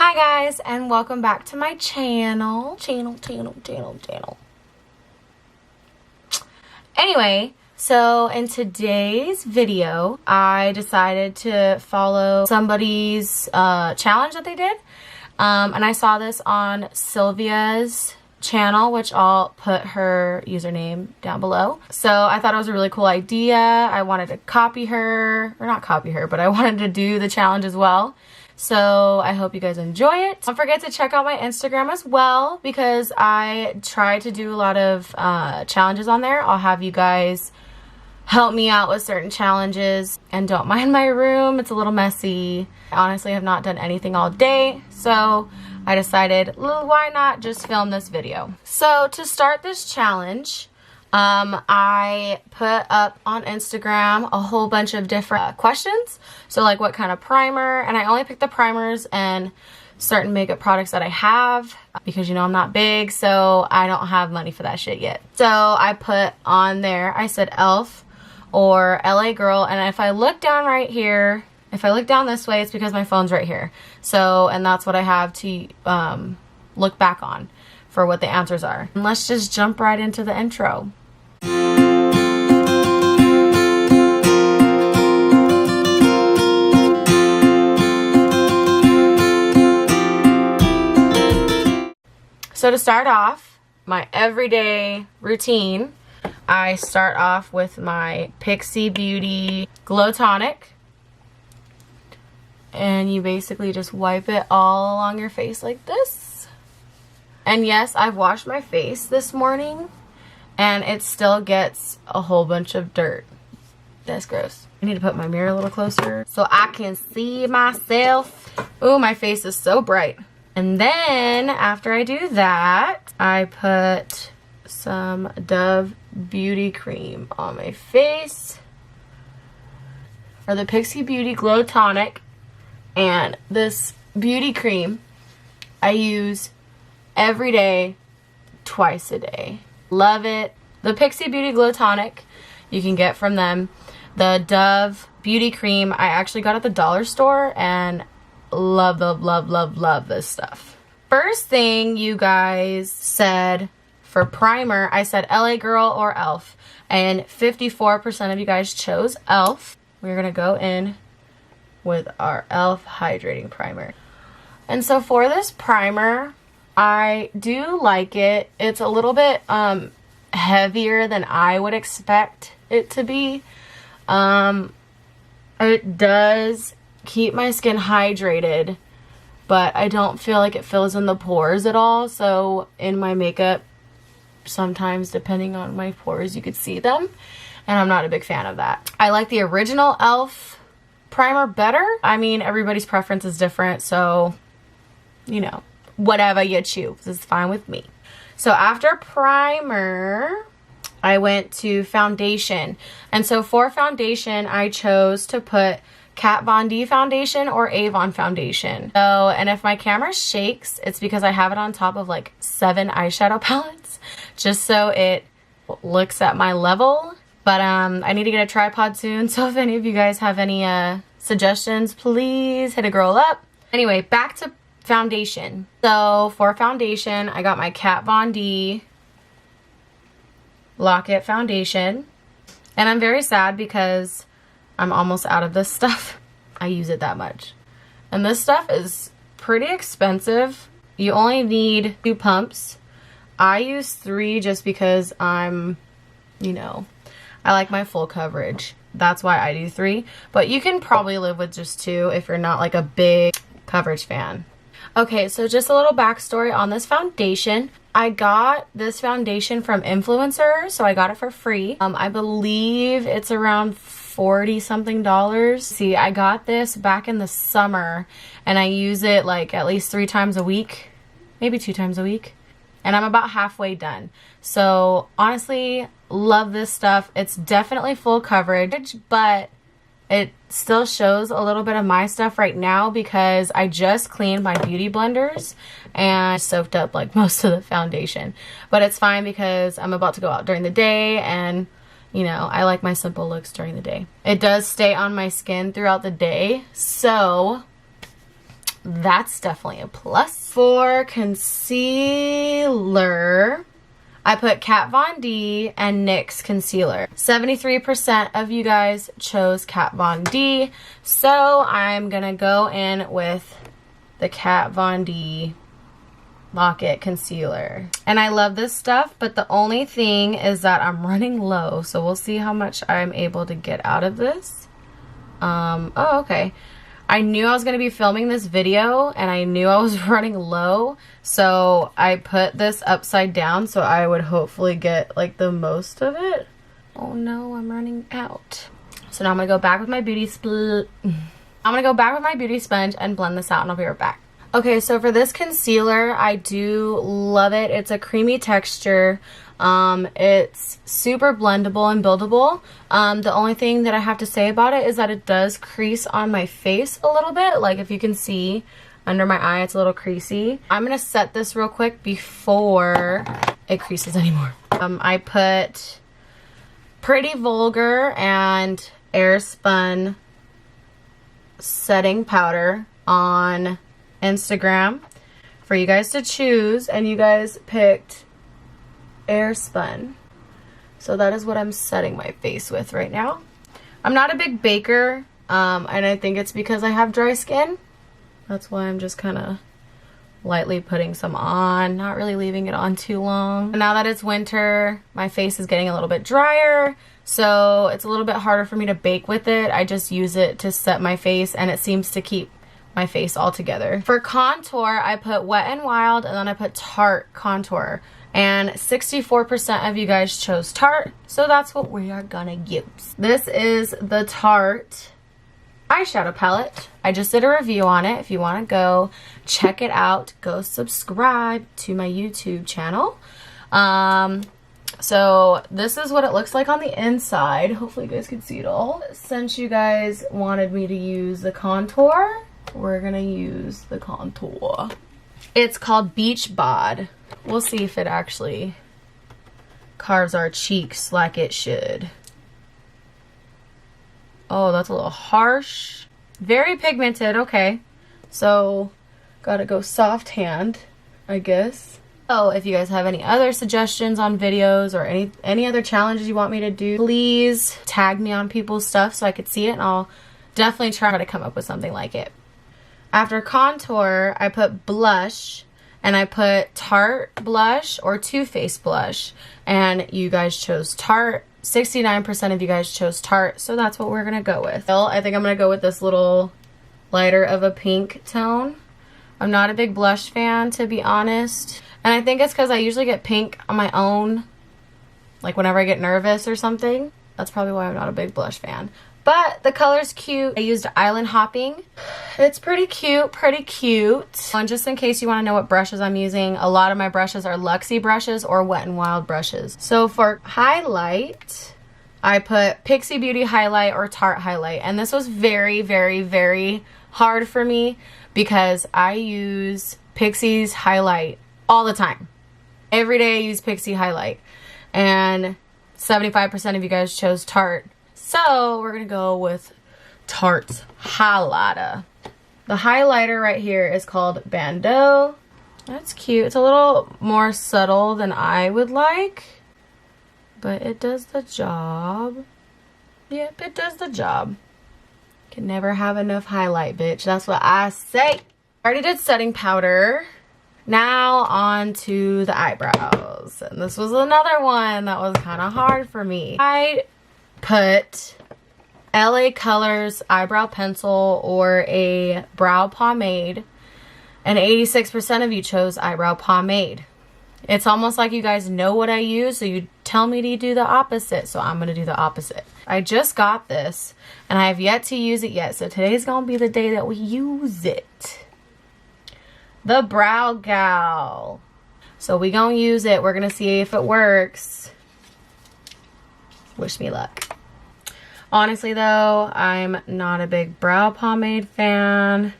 Hi guys, and welcome back to my channel. Anyway, so in today's video, I decided to follow somebody's challenge that they did. And I saw this on Sylvia's channel, which I'll put her username down below. So I thought it was a really cool idea. I wanted to copy her, or not copy her, but I wanted to do the challenge as well. So I hope you guys enjoy it. Don't forget to check out my Instagram as well, because I try to do a lot of challenges on there. I'll have you guys help me out with certain challenges, and don't mind my room. It's a little messy. I honestly have not done anything all day, so I decided, well, why not just film this video? So to start this challenge, I put up on Instagram a whole bunch of different questions. So like what kind of primer, and I only picked the primers and certain makeup products that I have, because you know I'm not big, so I don't have money for that shit yet. So I put on there, I said e.l.f. or LA Girl, and if I look down right here, if I look down this way, it's because my phone's right here. So, and that's what I have to look back on for what the answers are. And let's just jump right into the intro. So to start off, my everyday routine, I start off with my Pixi Beauty Glow Tonic. And you basically just wipe it all along your face like this. And yes, I've washed my face this morning, and it still gets a whole bunch of dirt. That's gross. I need to put my mirror a little closer so I can see myself. Ooh, my face is so bright. And then after I do that, I put some Dove Beauty Cream on my face, or the Pixi Beauty Glow Tonic. And this beauty cream I use every day, twice a day. Love it. The Pixi Beauty Glow Tonic you can get from them. The Dove Beauty Cream I actually got at the dollar store, and love this stuff. First thing you guys said for primer, I said LA Girl or e.l.f. and 54% of you guys chose e.l.f. We're gonna go in with our e.l.f. hydrating primer. And so for this primer, I do like it. It's a little bit heavier than I would expect it to be. It does keep my skin hydrated, but I don't feel like it fills in the pores at all. So in my makeup, sometimes depending on my pores, you could see them, and I'm not a big fan of that. I like the original e.l.f. primer better. I mean, everybody's preference is different, so you know, whatever you choose is fine with me. So after primer, I went to foundation. And so for foundation, I chose to put Kat Von D foundation or Avon foundation. So, and if my camera shakes, it's because I have it on top of like 7 eyeshadow palettes, just so it looks at my level. But I need to get a tripod soon, so if any of you guys have any suggestions, please hit a girl up. Anyway, back to foundation. So for foundation, I got my Kat Von D Lock-It foundation. And I'm very sad because I'm almost out of this stuff. I use it that much. And this stuff is pretty expensive. You only need 2 pumps. I use 3 just because I'm, you know, I like my full coverage. That's why I do 3. But you can probably live with just 2 if you're not like a big coverage fan. Okay, so just a little backstory on this foundation. I got this foundation from influencers, so I got it for free. I believe it's around $40 something. See, I got this back in the summer, and I use it like at least 3 times a week, maybe 2 times a week. And I'm about halfway done. So honestly, love this stuff. It's definitely full coverage, but it still shows a little bit of my stuff right now because I just cleaned my beauty blenders and soaked up like most of the foundation. But it's fine because I'm about to go out during the day, and you know, I like my simple looks during the day. It does stay on my skin throughout the day, so that's definitely a plus. For concealer, I put Kat Von D and NYX concealer. 73% of you guys chose Kat Von D, so I'm gonna go in with the Kat Von D Lock-It concealer. And I love this stuff, but the only thing is that I'm running low, so we'll see how much I'm able to get out of this. Oh, okay. I knew I was going to be filming this video, and I knew I was running low, so I put this upside down so I would hopefully get like the most of it. Oh no, I'm running out. So now I'm going to go back with my beauty sponge and blend this out, and I'll be right back. Okay, so for this concealer, I do love it. It's a creamy texture. It's super blendable and buildable. The only thing that I have to say about it is that it does crease on my face a little bit. Like if you can see under my eye, it's a little creasy. I'm gonna set this real quick before it creases anymore. I put Pretty Vulgar and Airspun setting powder on Instagram for you guys to choose, and you guys picked Airspun, so that is what I'm setting my face with right now. I'm not a big baker, and I think it's because I have dry skin. That's why I'm just kind of lightly putting some on, not really leaving it on too long. And now that it's winter, my face is getting a little bit drier, so it's a little bit harder for me to bake with it. I just use it to set my face, and it seems to keep my face all together. For contour, I put Wet n Wild, and then I put Tarte contour, and 64% of you guys chose Tarte, so that's what we are gonna use. This is the Tarte eyeshadow palette. I just did a review on it. If you want to go check it out, go subscribe to my YouTube channel. So this is what it looks like on the inside. Hopefully you guys can see it all. Since you guys wanted me to use the contour, we're gonna use the contour. It's called Beach Bod. We'll see if it actually carves our cheeks like it should. Oh, that's a little harsh. Very pigmented, okay. So, gotta go soft hand, I guess. So, if you guys have any other suggestions on videos or any other challenges you want me to do, please tag me on people's stuff so I could see it, and I'll definitely try to come up with something like it. After contour, I put blush, and I put Tarte blush or Too Faced blush, and you guys chose Tarte. 69% of you guys chose Tarte, so that's what we're gonna go with. I think I'm gonna go with this little lighter of a pink tone. I'm not a big blush fan, to be honest, and I think it's because I usually get pink on my own, like whenever I get nervous or something. That's probably why I'm not a big blush fan. But the color's cute. I used Island Hopping. It's pretty cute, pretty cute. And just in case you want to know what brushes I'm using, a lot of my brushes are Luxie brushes or Wet n Wild brushes. So for highlight, I put Pixie Beauty highlight or Tarte highlight. And this was very, very, very hard for me because I use Pixie's highlight all the time. Every day I use Pixie highlight. And 75% of you guys chose Tarte. So we're gonna go with Tarte's highlighter. The highlighter right here is called Bandeau. That's cute. It's a little more subtle than I would like, but it does the job. Yep, it does the job. Can never have enough highlight, bitch. That's what I say. I already did setting powder. Now on to the eyebrows. And this was another one that was kind of hard for me. I put LA Colors eyebrow pencil or a brow pomade, and 86% of you chose eyebrow pomade. It's almost like you guys know what I use, so you tell me to do the opposite, so I'm gonna do the opposite. I just got this and I have yet to use it yet, so today's gonna be the day that we use it. The Brow Gal. So we gonna use it. We're gonna see if it works. Wish me luck. Honestly though, I'm not a big brow pomade fan.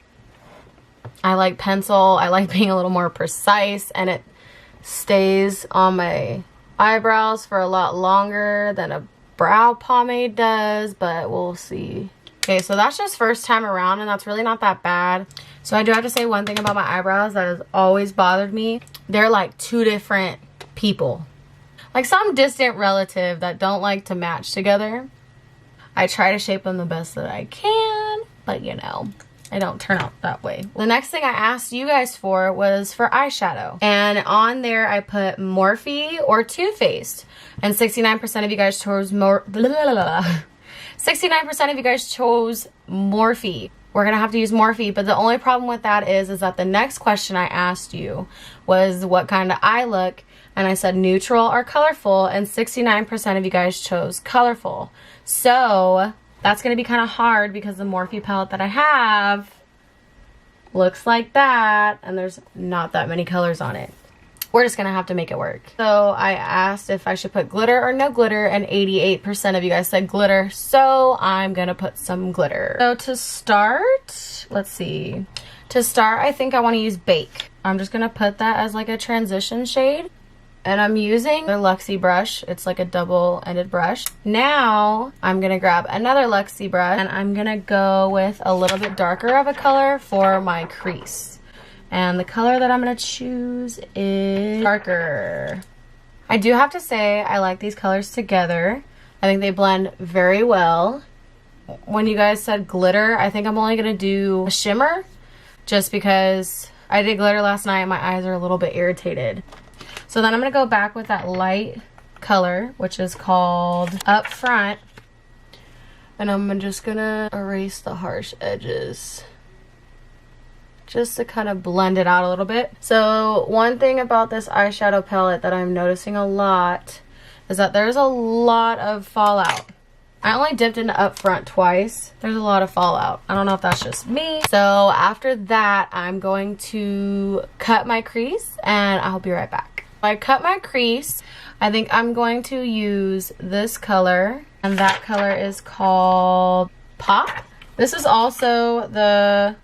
I like pencil. I like being a little more precise, and it stays on my eyebrows for a lot longer than a brow pomade does, but we'll see. Okay, so that's just first time around, and that's really not that bad. So I do have to say one thing about my eyebrows that has always bothered me. They're like two different people. Like some distant relative that don't like to match together. I try to shape them the best that I can, but you know, I don't turn out that way. The next thing I asked you guys for was for eyeshadow. And on there I put Morphe or Too Faced. And 69% of you guys chose 69% of you guys chose Morphe. We're gonna have to use Morphe, but the only problem with that is that the next question I asked you was what kind of eye look, and I said neutral or colorful, and 69% of you guys chose colorful. So that's gonna be kind of hard because the Morphe palette that I have looks like that, and there's not that many colors on it. We're just gonna have to make it work. So I asked if I should put glitter or no glitter, and 88% of you guys said glitter, so I'm gonna put some glitter. So to start, let's see. To start, I think I wanna use Bake. I'm just gonna put that as like a transition shade. And I'm using the Luxie brush. It's like a double-ended brush. Now, I'm gonna grab another Luxie brush, and I'm gonna go with a little bit darker of a color for my crease. And the color that I'm gonna choose is darker. I do have to say, I like these colors together. I think they blend very well. When you guys said glitter, I think I'm only gonna do a shimmer, just because I did glitter last night and my eyes are a little bit irritated. So then I'm gonna go back with that light color, which is called Up Front. And I'm just gonna erase the harsh edges, just to kind of blend it out a little bit. So one thing about this eyeshadow palette that I'm noticing a lot is that there's a lot of fallout. I only dipped into Up Front twice. There's a lot of fallout. I don't know if that's just me. So after that, I'm going to cut my crease, and I'll be right back. I cut my crease. I think I'm going to use this color, and that color is called Pop. This is also the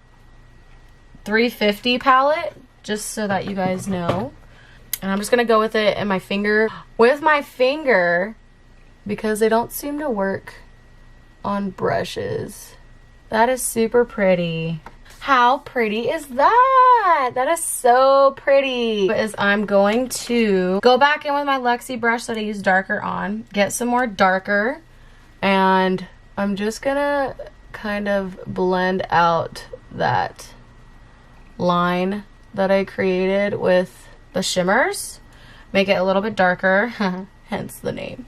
350 palette, just so that you guys know. And I'm just gonna go with it in my finger. With my finger, because they don't seem to work on brushes. That is super pretty. How pretty is that? That is so pretty. Is I'm going to go back in with my Luxie brush that I used darker on, get some more darker, and I'm just gonna kind of blend out that line that I created with the shimmers, make it a little bit darker, hence the name.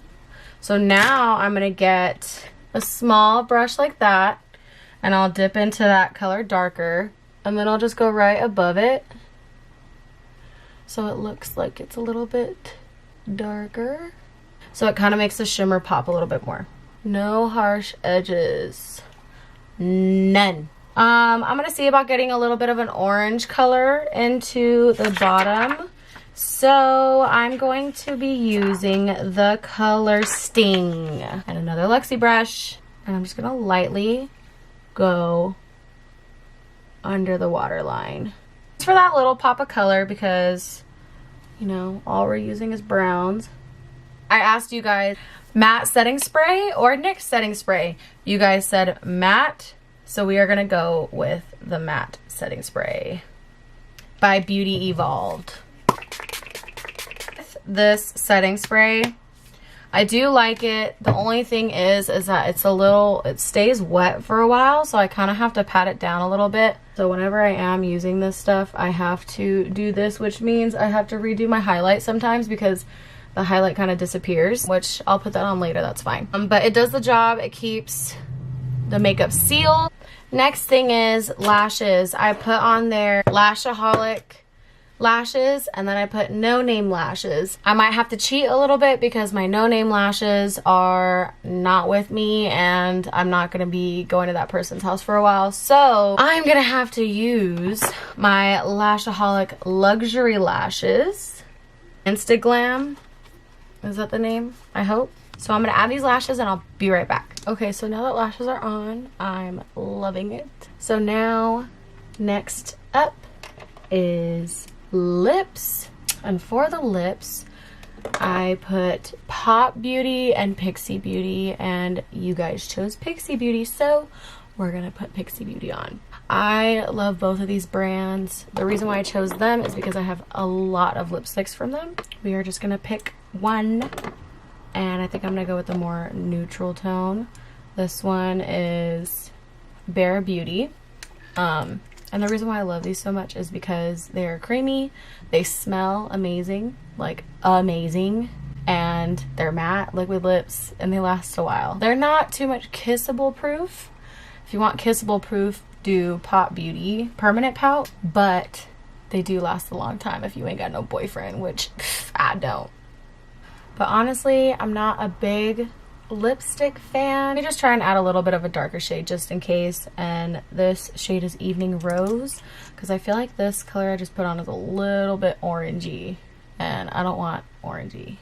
So now I'm gonna get a small brush like that, and I'll dip into that color darker, and then I'll just go right above it so it looks like it's a little bit darker, so it kind of makes the shimmer pop a little bit more. No harsh edges, none. I'm gonna see about getting a little bit of an orange color into the bottom. So I'm going to be using the color Sting and another Luxie brush, and I'm just gonna lightly go under the waterline. It's for that little pop of color because, you know, all we're using is browns. I asked you guys matte setting spray or NYX setting spray. You guys said matte. So we are gonna go with the matte setting spray by Beauty Evolved. This setting spray, I do like it. The only thing is that it's a little, it stays wet for a while, so I kind of have to pat it down a little bit. So whenever I am using this stuff, I have to do this, which means I have to redo my highlight sometimes because the highlight kind of disappears, which I'll put that on later, that's fine. But it does the job. It keeps the makeup sealed. Next thing is lashes. I put on there Lashaholic lashes, and then I put No Name lashes. I might have to cheat a little bit because my No Name lashes are not with me, and I'm not gonna be going to that person's house for a while, so I'm gonna have to use my Lashaholic luxury lashes. Instaglam, is that the name? I hope. So I'm gonna add these lashes and I'll be right back. Okay, so now that lashes are on, I'm loving it. So now, next up is lips. And for the lips, I put Pop Beauty and Pixie Beauty, and you guys chose Pixie Beauty. So we're gonna put Pixie Beauty on. I love both of these brands. The reason why I chose them is because I have a lot of lipsticks from them. We are just gonna pick one, and I think I'm gonna go with the more neutral tone. This one is Bare Beauty. And the reason why I love these so much is because they're creamy, they smell amazing, like amazing, and they're matte liquid lips, and they last a while. They're not too much kissable proof. If you want kissable proof, do Pop Beauty Permanent Pout, but they do last a long time if you ain't got no boyfriend, which I don't. But honestly, I'm not a big lipstick fan. I just try and add a little bit of a darker shade just in case, and this shade is Evening Rose because I feel like this color I just put on is a little bit orangey, and I don't want orangey.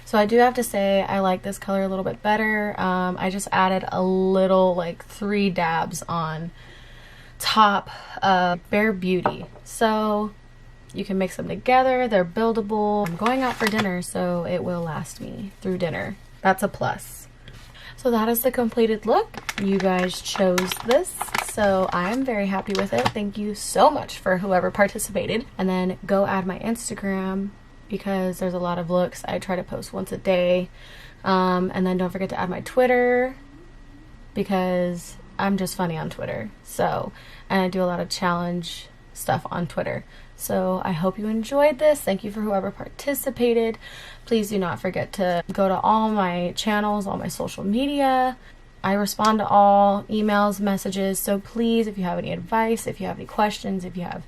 So I do have to say I like this color a little bit better. I just added a little, like 3 dabs on top of Bare Beauty. So you can mix them together, they're buildable. I'm going out for dinner, so it will last me through dinner. That's a plus. So that is the completed look. You guys chose this, so I'm very happy with it. Thank you so much for whoever participated. And then go add my Instagram, because there's a lot of looks. I try to post once a day. And then don't forget to add my Twitter, because I'm just funny on Twitter. So, and I do a lot of challenge stuff on Twitter. So I hope you enjoyed this. Thank you for whoever participated. Please do not forget to go to all my channels, all my social media. I respond to all emails, messages. So please, if you have any advice, if you have any questions, if you have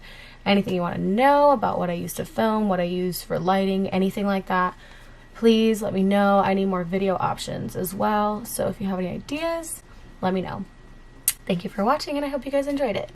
anything you want to know about what I used to film, what I use for lighting, anything like that, please let me know. I need more video options as well. So if you have any ideas, let me know. Thank you for watching, and I hope you guys enjoyed it.